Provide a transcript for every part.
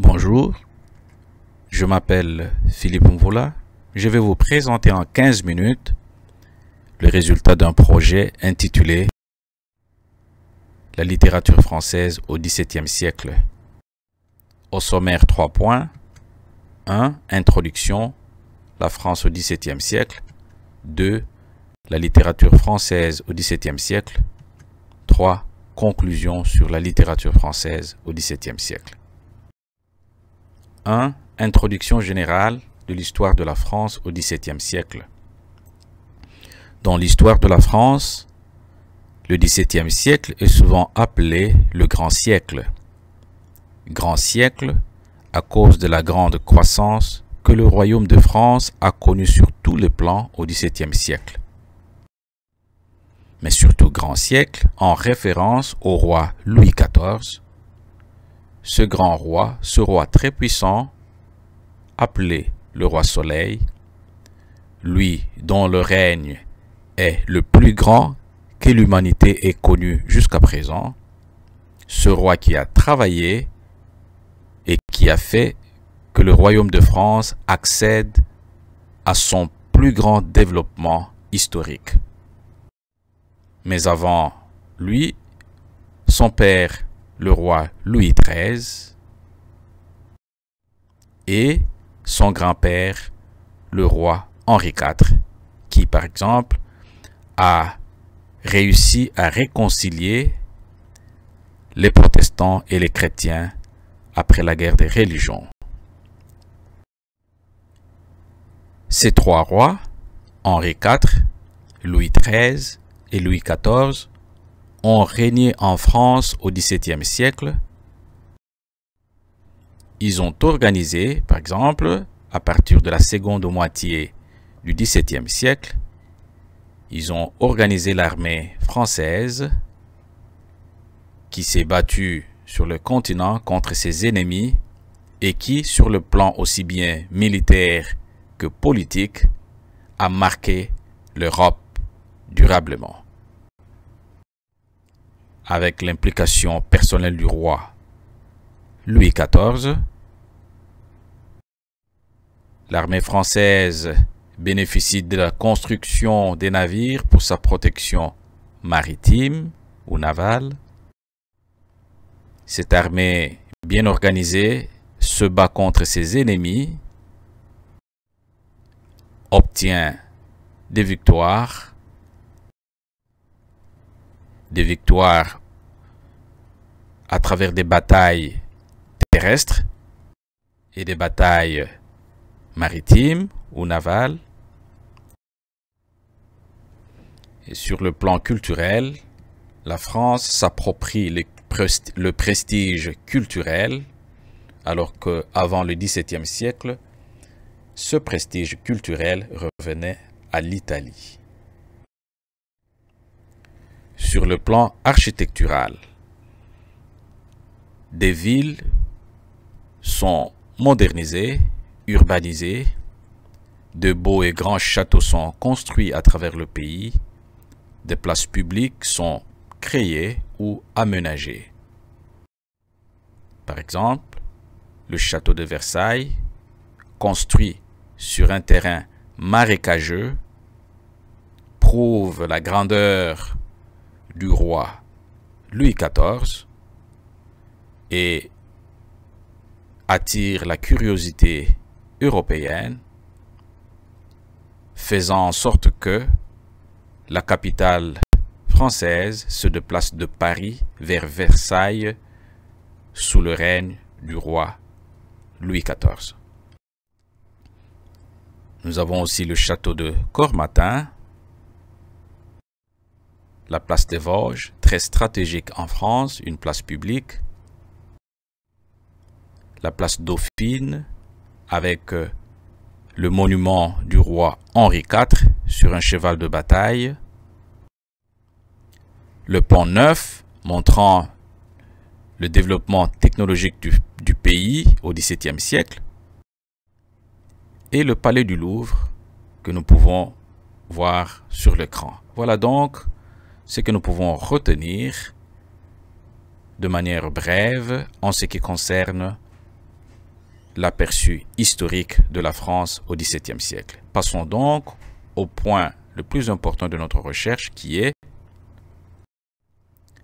Bonjour, je m'appelle Philippe Mvoula. Je vais vous présenter en 15 minutes le résultat d'un projet intitulé La littérature française au XVIIe siècle. Au sommaire, 3 points. 1. Introduction, la France au XVIIe siècle. 2. La littérature française au XVIIe siècle. 3. Conclusion sur la littérature française au XVIIe siècle. 1. Introduction générale de l'histoire de la France au XVIIe siècle. Dans l'histoire de la France, le XVIIe siècle est souvent appelé le Grand Siècle. Grand Siècle à cause de la grande croissance que le royaume de France a connue sur tous les plans au XVIIe siècle. Mais surtout Grand Siècle en référence au roi Louis XIV. Ce grand roi, ce roi très puissant, appelé le roi Soleil, lui dont le règne est le plus grand que l'humanité ait connu jusqu'à présent, ce roi qui a travaillé et qui a fait que le royaume de France accède à son plus grand développement historique. Mais avant lui, son père, le roi Louis XIII, et son grand-père, le roi Henri IV, qui par exemple a réussi à réconcilier les protestants et les chrétiens après la guerre des religions. Ces trois rois, Henri IV, Louis XIII et Louis XIV, ont régné en France au XVIIe siècle. Ils ont organisé, par exemple, à partir de la seconde moitié du XVIIe siècle, ils ont organisé l'armée française qui s'est battue sur le continent contre ses ennemis et qui, sur le plan aussi bien militaire que politique, a marqué l'Europe durablement. Avec l'implication personnelle du roi Louis XIV, l'armée française bénéficie de la construction des navires pour sa protection maritime ou navale. Cette armée bien organisée se bat contre ses ennemis, obtient des victoires à travers des batailles terrestres et des batailles maritimes ou navales. Et sur le plan culturel, la France s'approprie le prestige culturel, alors qu'avant le XVIIe siècle, ce prestige culturel revenait à l'Italie. Sur le plan architectural, des villes sont modernisées, urbanisées, de beaux et grands châteaux sont construits à travers le pays, des places publiques sont créées ou aménagées. Par exemple, le château de Versailles, construit sur un terrain marécageux, prouve la grandeur du roi Louis XIV et attire la curiosité européenne, faisant en sorte que la capitale française se déplace de Paris vers Versailles sous le règne du roi Louis XIV. Nous avons aussi le château de Cormatin, la place des Vosges, très stratégique en France, une place publique, la place Dauphine, avec le monument du roi Henri IV sur un cheval de bataille, le pont Neuf montrant le développement technologique du pays au XVIIe siècle, et le palais du Louvre que nous pouvons voir sur l'écran. Voilà donc ce que nous pouvons retenir de manière brève en ce qui concerne l'aperçu historique de la France au XVIIe siècle. Passons donc au point le plus important de notre recherche qui est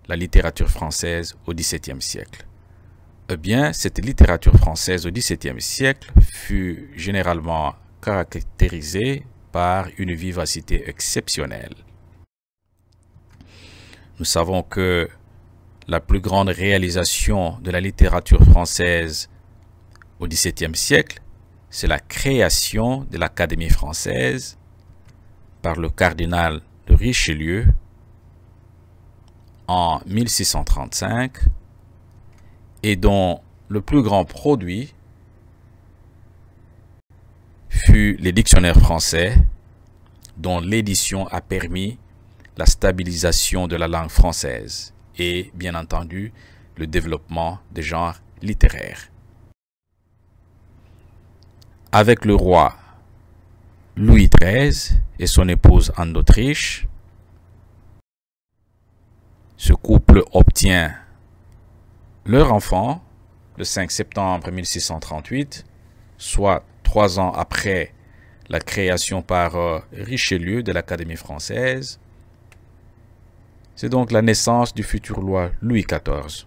la littérature française au XVIIe siècle. Eh bien, cette littérature française au XVIIe siècle fut généralement caractérisée par une vivacité exceptionnelle. Nous savons que la plus grande réalisation de la littérature française au XVIIe siècle, c'est la création de l'Académie française par le cardinal de Richelieu en 1635 et dont le plus grand produit fut les dictionnaires français, dont l'édition a permis la stabilisation de la langue française et, bien entendu, le développement des genres littéraires. Avec le roi Louis XIII et son épouse Anne d'Autriche, ce couple obtient leur enfant le 5 septembre 1638, soit 3 ans après la création par Richelieu de l'Académie française. C'est donc la naissance du futur roi Louis XIV.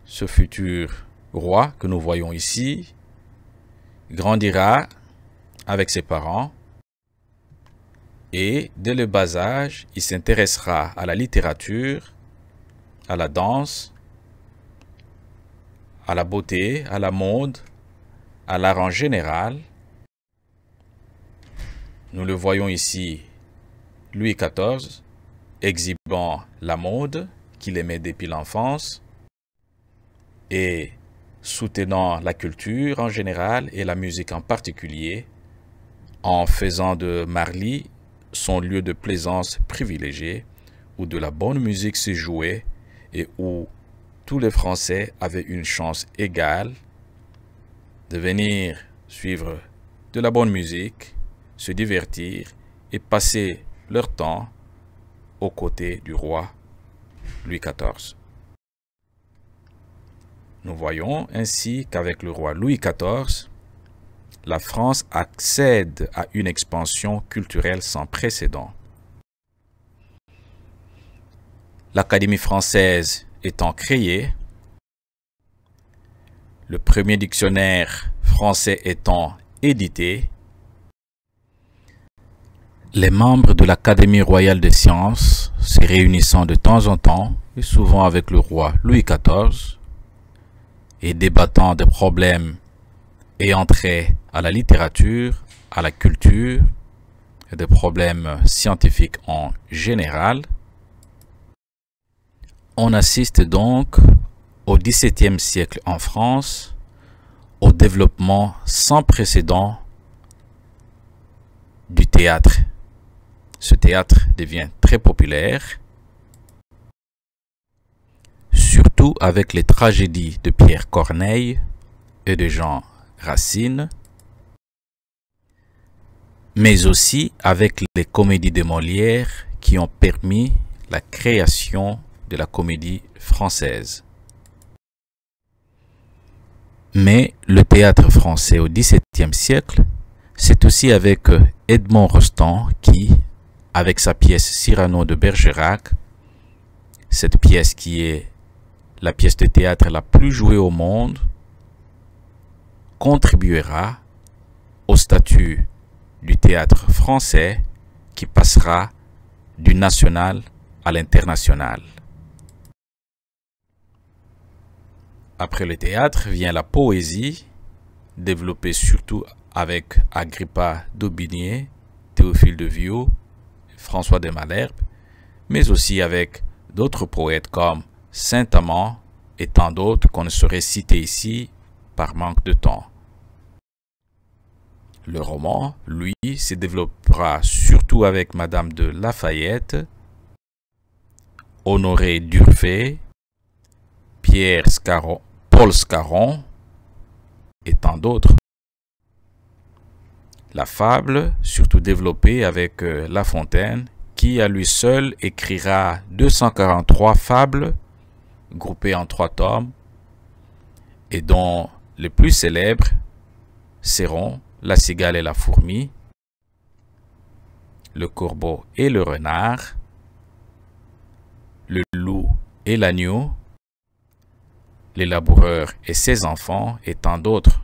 Ce futur roi que nous voyons ici grandira avec ses parents et dès le bas âge, il s'intéressera à la littérature, à la danse, à la beauté, à la mode, à l'art en général. Nous le voyons ici, Louis XIV, exhibant la mode qu'il aimait depuis l'enfance et soutenant la culture en général et la musique en particulier, en faisant de Marly son lieu de plaisance privilégié où de la bonne musique se jouait et où tous les Français avaient une chance égale de venir suivre de la bonne musique, se divertir et passer leur temps aux côtés du roi Louis XIV. Nous voyons ainsi qu'avec le roi Louis XIV, la France accède à une expansion culturelle sans précédent. L'Académie française étant créée, le premier dictionnaire français étant édité, les membres de l'Académie royale des sciences se réunissant de temps en temps, et souvent avec le roi Louis XIV, et débattant des problèmes ayant trait à la littérature, à la culture et des problèmes scientifiques en général, on assiste donc au XVIIe siècle en France au développement sans précédent du théâtre. Ce théâtre devient très populaire, surtout avec les tragédies de Pierre Corneille et de Jean Racine, mais aussi avec les comédies de Molière qui ont permis la création de la comédie française. Mais le théâtre français au XVIIe siècle, c'est aussi avec Edmond Rostand qui, avec sa pièce Cyrano de Bergerac, cette pièce qui est la pièce de théâtre la plus jouée au monde, contribuera au statut du théâtre français qui passera du national à l'international. Après le théâtre vient la poésie, développée surtout avec Agrippa d'Aubigné, Théophile de Viau, François de Malherbe, mais aussi avec d'autres poètes comme Saint-Amand et tant d'autres qu'on ne saurait citer ici par manque de temps. Le roman, lui, se développera surtout avec Madame de Lafayette, Honoré d'Urfé, Paul Scarron et tant d'autres. La fable, surtout développée avec La Fontaine, qui à lui seul écrira 243 fables, groupées en 3 tomes, et dont les plus célèbres seront la cigale et la fourmi, le corbeau et le renard, le loup et l'agneau, les laboureurs et ses enfants et tant d'autres.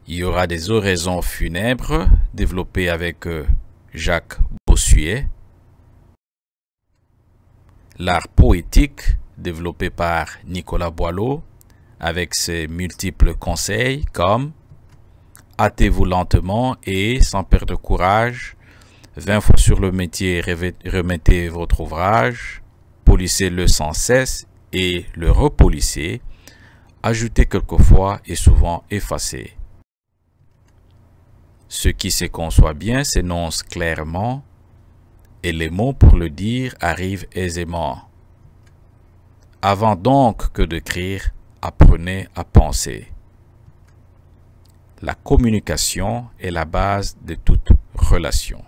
Il y aura des oraisons funèbres développées avec Jacques Bossuet, l'art poétique développé par Nicolas Boileau avec ses multiples conseils comme « hâtez-vous lentement et sans perdre courage, 20 fois sur le métier remettez votre ouvrage, polissez-le sans cesse et le repolissez, ajoutez quelquefois et souvent effacez. Ce qui se conçoit bien s'énonce clairement et les mots pour le dire arrivent aisément. Avant donc que d'écrire, apprenez à penser. La communication est la base de toute relation.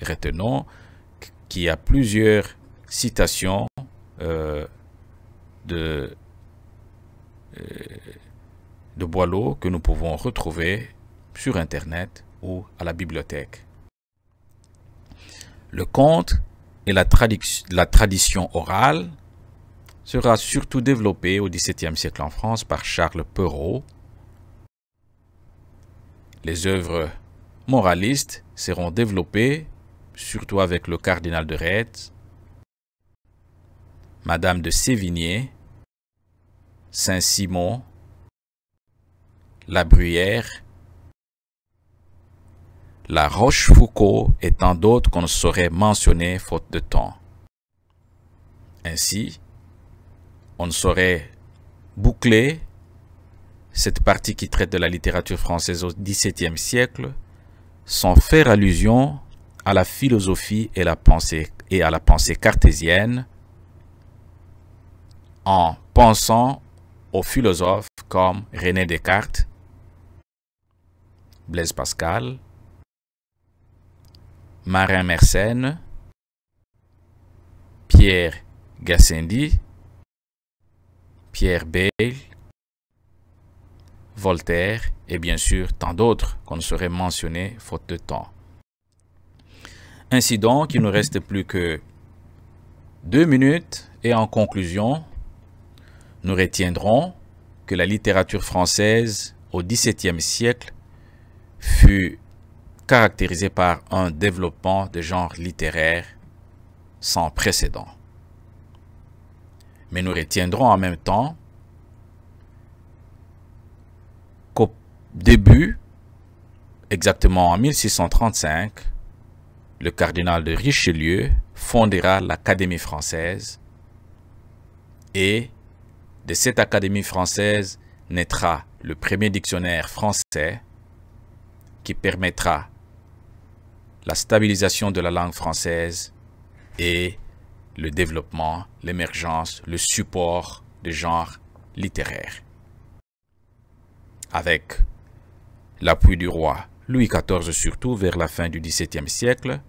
Retenons qu'il y a plusieurs citations de Boileau que nous pouvons retrouver sur Internet ou à la bibliothèque. Le conte et la tradition orale sera surtout développée au XVIIe siècle en France par Charles Perrault. Les œuvres moralistes seront développées surtout avec le cardinal de Retz, Madame de Sévigné, Saint-Simon, La Bruyère, La Rochefoucauld et tant d'autres qu'on ne saurait mentionner faute de temps. Ainsi, on ne saurait boucler cette partie qui traite de la littérature française au XVIIe siècle sans faire allusion à la philosophie et à la pensée cartésienne en pensant aux philosophes comme René Descartes, Blaise Pascal, Marin Mersenne, Pierre Gassendi, Pierre Bayle, Voltaire et bien sûr tant d'autres qu'on ne saurait mentionner faute de temps. Ainsi donc, il ne reste plus que 2 minutes et en conclusion, nous retiendrons que la littérature française au XVIIe siècle fut caractérisée par un développement de genre littéraire sans précédent. Mais nous retiendrons en même temps qu'au début, exactement en 1635, le cardinal de Richelieu fondera l'Académie française et de cette Académie française naîtra le premier dictionnaire français qui permettra la stabilisation de la langue française et le développement, l'émergence, le support de genre littéraire. Avec l'appui du roi Louis XIV surtout vers la fin du XVIIe siècle,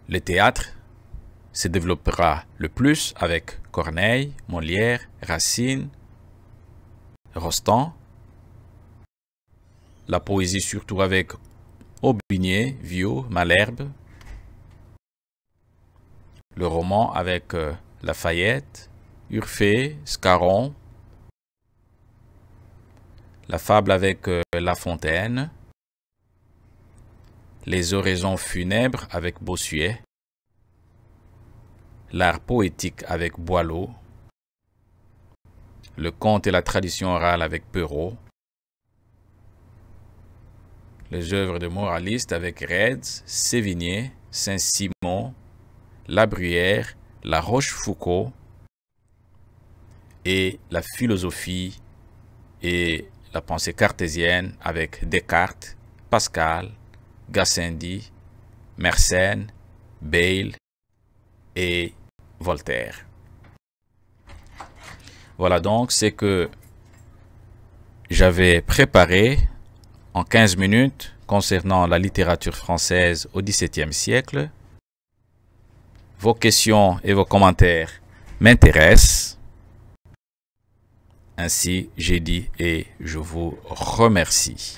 le théâtre se développera le plus avec Corneille, Molière, Racine, Rostand. La poésie surtout avec Aubigné, Viau, Malherbe. Le roman avec Lafayette, Urfé, Scarron. La fable avec La Fontaine. Les oraisons funèbres avec Bossuet. L'art poétique avec Boileau. Le conte et la tradition orale avec Perrault. Les œuvres de moralistes avec Retz, Sévigné, Saint-Simon, La Bruyère, La Rochefoucauld. Et la philosophie et la pensée cartésienne avec Descartes, Pascal, Gassendi, Mersenne, Bayle et Voltaire. Voilà donc ce que j'avais préparé en 15 minutes concernant la littérature française au XVIIe siècle. Vos questions et vos commentaires m'intéressent. Ainsi, j'ai dit et je vous remercie.